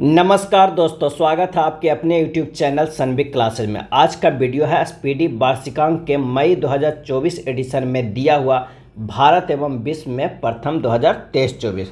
नमस्कार दोस्तों, स्वागत है आपके अपने YouTube चैनल सनबिग क्लासेज में। आज का वीडियो है स्पीडी वार्षिकांक के मई 2024 एडिशन में दिया हुआ भारत एवं विश्व में प्रथम 2023-24।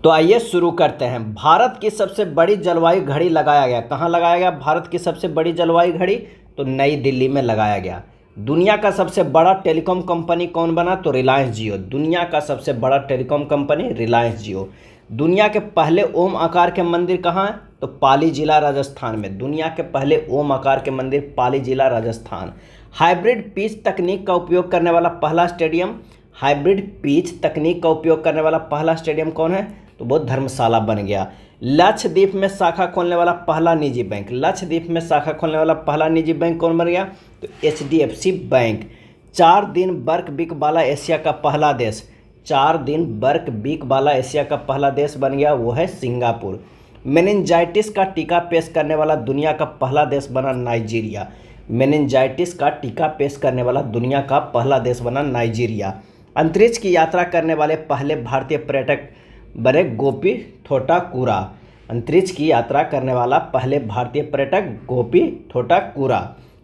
तो आइए शुरू करते हैं। भारत की सबसे बड़ी जलवायु घड़ी लगाया गया, कहाँ लगाया गया? भारत की सबसे बड़ी जलवायु घड़ी तो नई दिल्ली में लगाया गया। दुनिया का सबसे बड़ा टेलीकॉम कंपनी कौन बना? तो रिलायंस जियो। दुनिया का सबसे बड़ा टेलीकॉम कंपनी रिलायंस जियो। दुनिया के पहले ओम आकार के मंदिर कहाँ है? तो पाली जिला राजस्थान में। दुनिया के पहले ओम आकार के मंदिर पाली जिला राजस्थान। हाइब्रिड पिच तकनीक का उपयोग करने वाला पहला स्टेडियम, हाइब्रिड पिच तकनीक का उपयोग करने वाला पहला स्टेडियम कौन है? तो वो धर्मशाला बन गया। लक्षद्वीप में शाखा खोलने वाला पहला निजी बैंक, लक्षद्वीप में शाखा खोलने वाला पहला निजी बैंक कौन बन गया? तो HDFC बैंक। 4 दिन वर्क वीक वाला एशिया का पहला देश, 4 दिन वर्क वीक वाला एशिया का पहला देश बन गया, वो है सिंगापुर। मेनिंजाइटिस का टीका पेश करने वाला दुनिया का पहला देश बना नाइजीरिया। मेनिंजाइटिस का टीका पेश करने वाला दुनिया का पहला देश बना नाइजीरिया। अंतरिक्ष की यात्रा करने वाले पहले भारतीय पर्यटक बने गोपी थोटाकुरा। अंतरिक्ष की यात्रा करने वाला पहले भारतीय पर्यटक गोपी थोटाकुरा।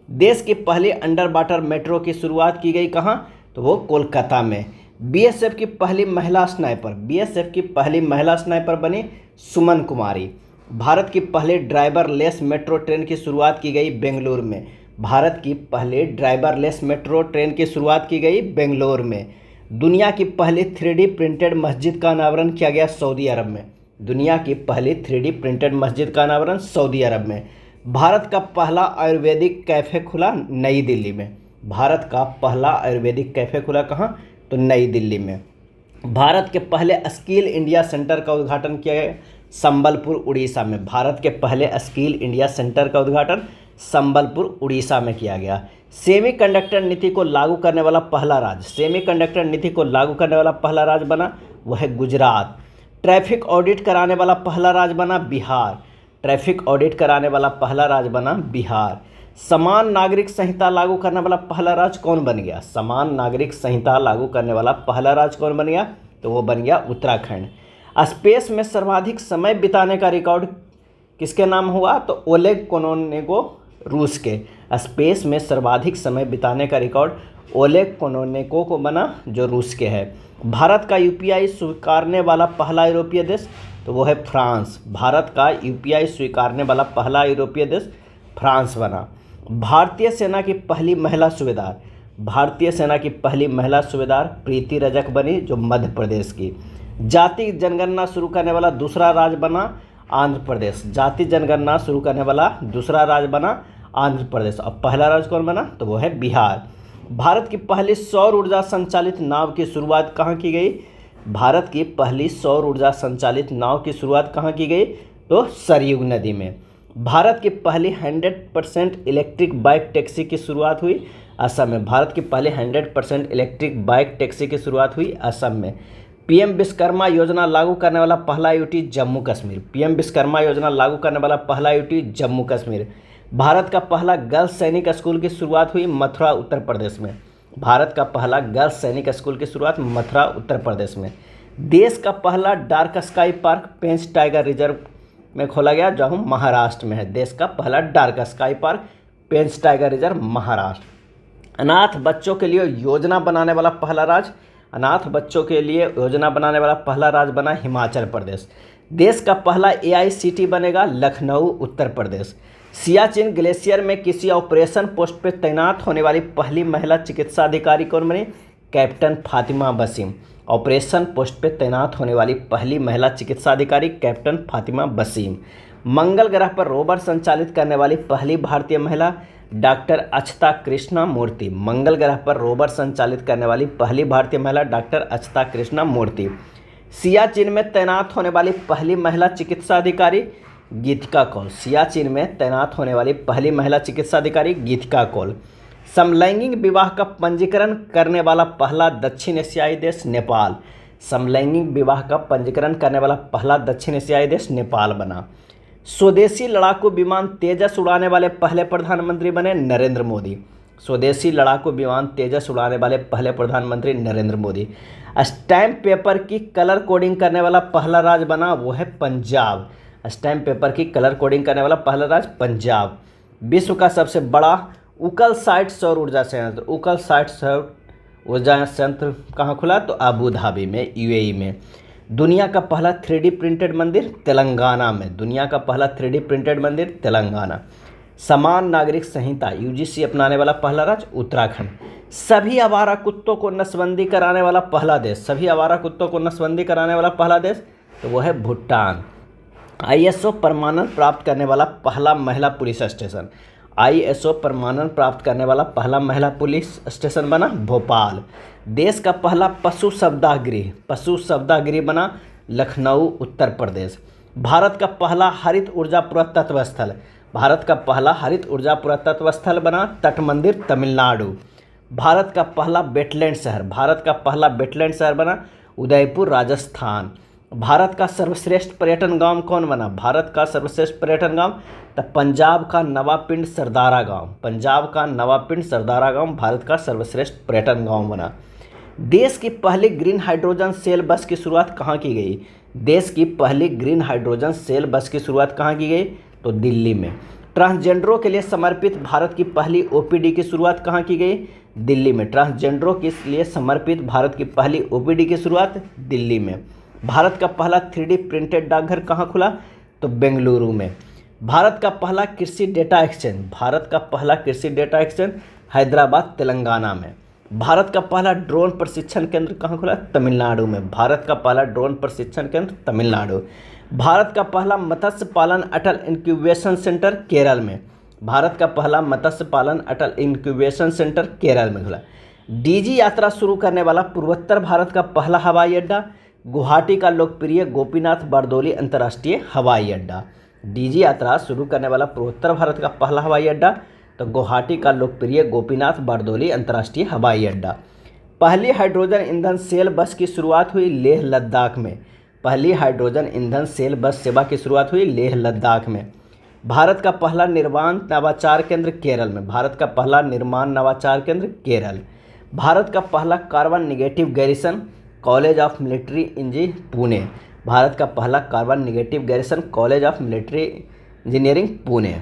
देश की पहली अंडर वाटर मेट्रो की शुरुआत की गई कहाँ? तो वो कोलकाता में। बीएसएफ की पहली महिला स्नाइपर, बीएसएफ की पहली महिला स्नाइपर बनी सुमन कुमारी। भारत की पहले ड्राइवरलेस मेट्रो ट्रेन की शुरुआत की गई बेंगलुरु में। भारत की पहले ड्राइवरलेस मेट्रो ट्रेन की शुरुआत की गई बेंगलुरु में। दुनिया की पहली 3D प्रिंटेड मस्जिद का अनावरण किया गया सऊदी अरब में। दुनिया की पहली 3D प्रिंटेड मस्जिद का अनावरण सऊदी अरब में। भारत का पहला आयुर्वेदिक कैफ़े खुला नई दिल्ली में। भारत का पहला आयुर्वेदिक कैफ़े खुला कहाँ? तो नई दिल्ली में। भारत के पहले स्किल इंडिया सेंटर का उद्घाटन किया गया संबलपुर उड़ीसा में। भारत के पहले स्किल इंडिया सेंटर का उद्घाटन संबलपुर उड़ीसा में किया गया। सेमीकंडक्टर नीति को लागू करने वाला पहला राज्य, सेमीकंडक्टर नीति को लागू करने वाला पहला राज्य बना वह है गुजरात। ट्रैफिक ऑडिट कराने वाला पहला राज्य बना बिहार। ट्रैफिक ऑडिट कराने वाला पहला राज्य बना बिहार। समान नागरिक संहिता लागू करने वाला पहला राज्य कौन बन गया? समान नागरिक संहिता लागू करने वाला पहला राज्य कौन बन गया? तो वो बन गया उत्तराखंड। स्पेस में सर्वाधिक समय बिताने का रिकॉर्ड किसके नाम हुआ? तो ओलेग कोनोनेको, रूस के। स्पेस में सर्वाधिक समय बिताने का रिकॉर्ड ओलेग कोनोनेको को बना, जो रूस के है। भारत का UPI स्वीकारने वाला पहला यूरोपीय देश, तो वो है फ्रांस। भारत का UPI स्वीकारने वाला पहला यूरोपीय देश फ्रांस बना। भारतीय सेना की पहली महिला सूबेदार, भारतीय सेना की पहली महिला सूबेदार प्रीति रजक बनी, जो मध्य प्रदेश की। जाति जनगणना शुरू करने वाला दूसरा राज्य बना आंध्र प्रदेश। जाति जनगणना शुरू करने वाला दूसरा राज्य बना आंध्र प्रदेश। और पहला राज्य कौन बना? तो वो है बिहार। भारत की पहली सौर ऊर्जा संचालित नाव की शुरुआत कहाँ की गई? भारत की पहली सौर ऊर्जा संचालित नाव की शुरुआत कहाँ की गई? तो सरयू नदी में। भारत की पहली 100% इलेक्ट्रिक बाइक टैक्सी की शुरुआत हुई असम में। भारत की पहले 100% इलेक्ट्रिक बाइक टैक्सी की शुरुआत हुई असम में। PM विश्वकर्मा योजना लागू करने वाला पहला UT जम्मू कश्मीर। PM विश्वकर्मा योजना लागू करने वाला पहला UT जम्मू कश्मीर। भारत का पहला गर्ल्स सैनिक स्कूल की शुरुआत हुई मथुरा उत्तर प्रदेश में। भारत का पहला गर्ल्स सैनिक स्कूल की शुरुआत मथुरा उत्तर प्रदेश में। देश का पहला डार्क स्काई पार्क पेंच टाइगर रिजर्व में खोला गया, जो महाराष्ट्र में है। देश का पहला डार्क स्काई पार्क पेंच टाइगर रिजर्व महाराष्ट्र। अनाथ बच्चों के लिए योजना बनाने वाला पहला राज्य, अनाथ बच्चों के लिए योजना बनाने वाला पहला राज्य बना हिमाचल प्रदेश। देश का पहला AICT बनेगा लखनऊ उत्तर प्रदेश। सियाचिन ग्लेशियर में किसी ऑपरेशन पोस्ट पर तैनात होने वाली पहली महिला चिकित्सा अधिकारी कौन बनी? Captain Fatima Basim. Operation post पर तैनात होने वाली पहली महिला चिकित्सा अधिकारी कैप्टन फातिमा बसीम। मंगल ग्रह पर रोवर संचालित करने वाली पहली भारतीय महिला डॉक्टर अक्षता कृष्णा मूर्ति। मंगल ग्रह पर रोवर संचालित करने वाली पहली भारतीय महिला डॉक्टर अक्षता कृष्णा मूर्ति। सियाचिन में तैनात होने वाली पहली महिला चिकित्सा अधिकारी गीतिका कौल। सियाचिन में तैनात होने वाली पहली महिला चिकित्सा अधिकारी गीतिका कौल। समलैंगिक विवाह का पंजीकरण करने वाला पहला दक्षिण एशियाई देश नेपाल। समलैंगिक विवाह का पंजीकरण करने वाला पहला दक्षिण एशियाई देश नेपाल बना। स्वदेशी लड़ाकू विमान तेजस उड़ाने वाले पहले प्रधानमंत्री बने नरेंद्र मोदी। स्वदेशी लड़ाकू विमान तेजस उड़ाने वाले पहले प्रधानमंत्री नरेंद्र मोदी। स्टैम्प पेपर की कलर कोडिंग करने वाला पहला राज्य बना वो है पंजाब। स्टैम्प पेपर की कलर कोडिंग करने वाला पहला राज्य पंजाब। विश्व का सबसे बड़ा उकल साइट सौर ऊर्जा संयंत्र, उकल साइट सौर ऊर्जा संयंत्र कहाँ खुला? तो अबू धाबी में, यूएई में। दुनिया का पहला 3D प्रिंटेड मंदिर तेलंगाना में, दुनिया का पहला 3D प्रिंटेड मंदिर तेलंगाना। समान नागरिक संहिता यूजीसी अपनाने वाला पहला राज्य उत्तराखंड। सभी आवारा कुत्तों को नसबंदी कराने वाला पहला देश, सभी आवारा कुत्तों को नसबंदी कराने वाला पहला देश तो वो है भूटान। आईएसओ प्रमाणन प्राप्त करने वाला पहला महिला पुलिस स्टेशन, आईएसओ प्रमाणन प्राप्त करने वाला पहला महिला पुलिस स्टेशन बना भोपाल। देश का पहला पशु सप्ताहगृह बना लखनऊ उत्तर प्रदेश। भारत का पहला हरित ऊर्जा पुरातत्व स्थल, भारत का पहला हरित ऊर्जा पुरातत्व स्थल बना तट मंदिर तमिलनाडु। भारत का पहला वेटलैंड शहर, भारत का पहला वेटलैंड शहर बना उदयपुर राजस्थान। भारत का सर्वश्रेष्ठ पर्यटन गांव कौन बना? भारत का सर्वश्रेष्ठ पर्यटन गांव तो पंजाब का नवापिंड सरदारा गांव, पंजाब का नवापिंड सरदारा गांव भारत का सर्वश्रेष्ठ पर्यटन गांव बना। देश की पहली ग्रीन हाइड्रोजन सेल बस की शुरुआत कहाँ की गई? देश की पहली ग्रीन हाइड्रोजन सेल बस की शुरुआत कहाँ की गई? तो दिल्ली में। ट्रांसजेंडरों के लिए समर्पित भारत की पहली ओपीडी की शुरुआत कहाँ की गई? दिल्ली में। ट्रांसजेंडरों के लिए समर्पित भारत की पहली ओपीडी की शुरुआत दिल्ली में। भारत का पहला 3D प्रिंटेड डाकघर कहाँ खुला? तो बेंगलुरु में। भारत का पहला कृषि डेटा एक्सचेंज, भारत का पहला कृषि डेटा एक्सचेंज हैदराबाद तेलंगाना में। भारत का पहला ड्रोन प्रशिक्षण केंद्र कहाँ खुला? तमिलनाडु में। भारत का पहला ड्रोन प्रशिक्षण केंद्र तमिलनाडु। भारत का पहला मत्स्य पालन अटल इंक्यूबेशन सेंटर केरल में, भारत का पहला मत्स्य पालन अटल इंक्यूबेशन सेंटर केरल में खुला। डीजी यात्रा शुरू करने वाला पूर्वोत्तर भारत का पहला हवाई अड्डा गुवाहाटी का लोकप्रिय गोपीनाथ बारदोली अंतर्राष्ट्रीय हवाई अड्डा। डीजी यात्रा शुरू करने वाला पूर्वोत्तर भारत का पहला हवाई अड्डा तो गुवाहाटी का लोकप्रिय गोपीनाथ बारदोली अंतर्राष्ट्रीय हवाई अड्डा। पहली हाइड्रोजन ईंधन सेल बस की शुरुआत हुई लेह लद्दाख में, पहली हाइड्रोजन ईंधन सेल बस सेवा की शुरुआत हुई लेह लद्दाख में। भारत का पहला निर्माण नवाचार केंद्र केरल में, भारत का पहला निर्माण नवाचार केंद्र केरल। भारत का पहला carbon negative garrison college of military engineering Pune, Bharat का पहला carbon negative garrison college of military engineering Pune.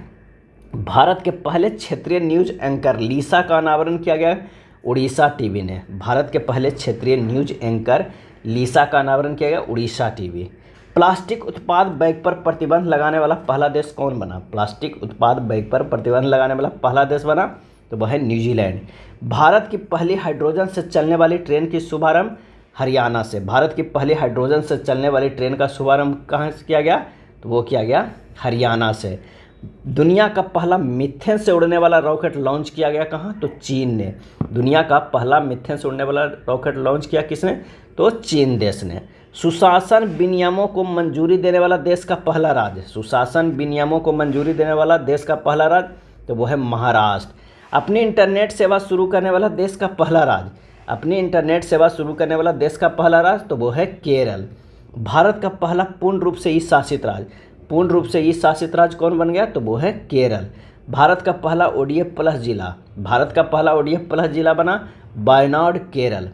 Bharat के पहले क्षेत्रीय न्यूज एंकर लीसा का अनावरण किया गया उड़ीसा टीवी ने, भारत के पहले क्षेत्रीय न्यूज एंकर लीसा का अनावरण किया गया उड़ीसा टीवी। प्लास्टिक उत्पाद बैग पर प्रतिबंध लगाने वाला पहला देश कौन बना? प्लास्टिक उत्पाद बैग पर प्रतिबंध लगाने वाला पहला देश बना तो वह है न्यूजीलैंड। भारत की पहली हाइड्रोजन से चलने वाली ट्रेन की शुभारंभ हरियाणा से, भारत की पहली हाइड्रोजन से चलने वाली ट्रेन का शुभारंभ कहाँ से किया गया? तो वो किया गया हरियाणा से। दुनिया का पहला मीथेन से उड़ने वाला रॉकेट लॉन्च किया गया कहाँ? तो चीन ने। दुनिया का पहला मीथेन से उड़ने वाला रॉकेट लॉन्च किया किसने? तो चीन देश ने। सुशासन विनियमों को मंजूरी देने वाला देश का पहला राज्य, सुशासन विनियमों को मंजूरी देने वाला देश का पहला राज्य तो वो है महाराष्ट्र। अपनी इंटरनेट सेवा शुरू करने वाला देश का पहला राज्य, अपनी इंटरनेट सेवा शुरू करने वाला देश का पहला राज्य तो वो है केरल। भारत का पहला पूर्ण रूप से ई शासित राज्य, पूर्ण रूप से ई शासित राज्य कौन बन गया? तो वो है केरल। भारत का पहला ओडीएफ प्लस जिला, भारत का पहला ओडीएफ प्लस जिला बना वायनाड केरल।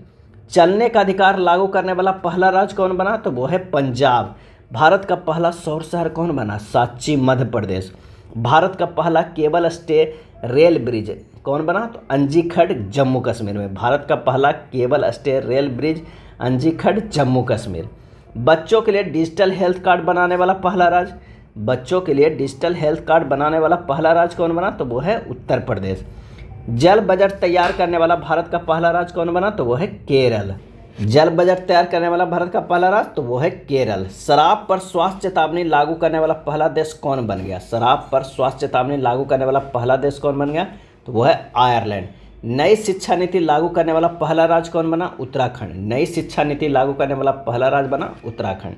चलने का अधिकार लागू करने वाला पहला राज्य कौन बना? तो वो है पंजाब। भारत का पहला सौर शहर कौन बना? सांची मध्य प्रदेश। भारत का पहला केबल स्टे रेल ब्रिज कौन बना? तो अंजीखड़ जम्मू कश्मीर में, भारत का पहला cable stay rail bridge Anji Khad Jammu Kashmir. बच्चों के लिए डिजिटल हेल्थ कार्ड बनाने वाला पहला राज्य, बच्चों के लिए डिजिटल हेल्थ कार्ड बनाने वाला पहला राज्य कौन बना? तो वो है उत्तर प्रदेश। जल बजट तैयार करने वाला भारत का पहला राज्य कौन बना? तो वो है केरल। जल बजट तैयार करने वाला भारत का पहला राज्य तो वो है केरल। शराब पर स्वास्थ्य चेतावनी लागू करने वाला पहला देश कौन बन गया? शराब पर स्वास्थ्य चेतावनी लागू करने वाला पहला देश कौन बन गया? तो वो है आयरलैंड। नई शिक्षा नीति लागू करने वाला पहला राज्य कौन बना? उत्तराखंड। नई शिक्षा नीति लागू करने वाला पहला राज्य बना उत्तराखंड।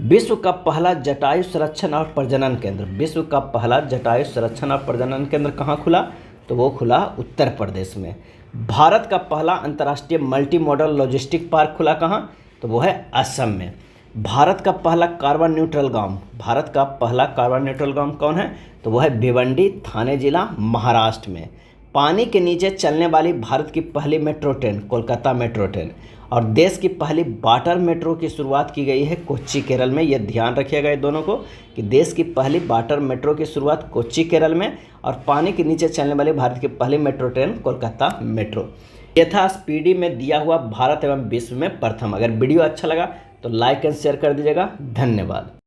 विश्व का पहला जटायु संरक्षण और प्रजनन केंद्र, विश्व का पहला जटायु संरक्षण और प्रजनन केंद्र कहाँ खुला? तो वो खुला उत्तर प्रदेश में। भारत का पहला अंतर्राष्ट्रीय मल्टी मॉडल लॉजिस्टिक पार्क खुला कहाँ? तो वो है असम में। भारत का पहला कार्बन न्यूट्रल गांव, भारत का पहला कार्बन न्यूट्रल गांव कौन है? तो वो है भिवंडी थाने जिला महाराष्ट्र में। पानी के नीचे चलने वाली भारत की पहली metro train Kolkata metro train. और देश की पहली वाटर मेट्रो की शुरुआत की गई है कोच्चि केरल में। यह ध्यान रखिएगा इन दोनों को कि देश की पहली वाटर मेट्रो की शुरुआत कोच्चि केरल में और पानी के नीचे चलने वाली भारत की पहली मेट्रो ट्रेन कोलकाता मेट्रो। यह था स्पीडी में दिया हुआ भारत एवं विश्व में प्रथम। अगर वीडियो अच्छा लगा तो लाइक एंड शेयर कर दीजिएगा। धन्यवाद।